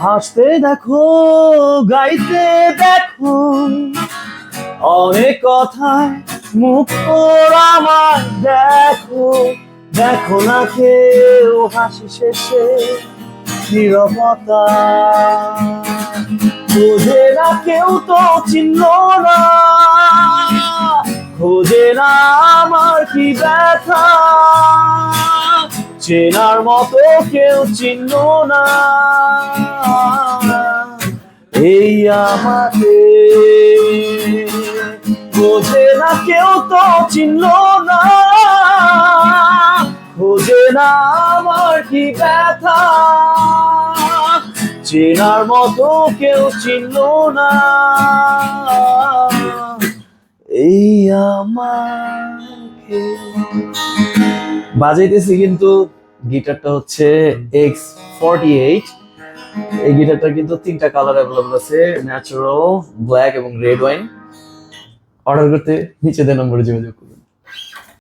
হাসতে দেখো, গাইতে দেখো, অনেক কথায় মুখ আমার দেখো। দেখো না কেউ হাসি শেষে নীরবতা, খোঁজে না কেউ তো চিনল না, খোঁজে না আমার কি ব্যথা, চেনার মতো কেউ চিনল না এই আমাকে। খোঁজে না কেউ তো চিনল না, খোঁজে না আমার কি ব্যথা, চেনার মতো কেউ চিনল না এই আমাকে। বাজাইতেছি কিন্তু গিটারটা হচ্ছে X48। এই গিটারটা কিন্তু 3টা কালার অ্যাভেলেবল আছে, ন্যাচারাল, ব্ল্যাক এবং রেড ওয়াইন। অর্ডার করতে নিচে দেওয়া নম্বরে যোগাযোগ করুন।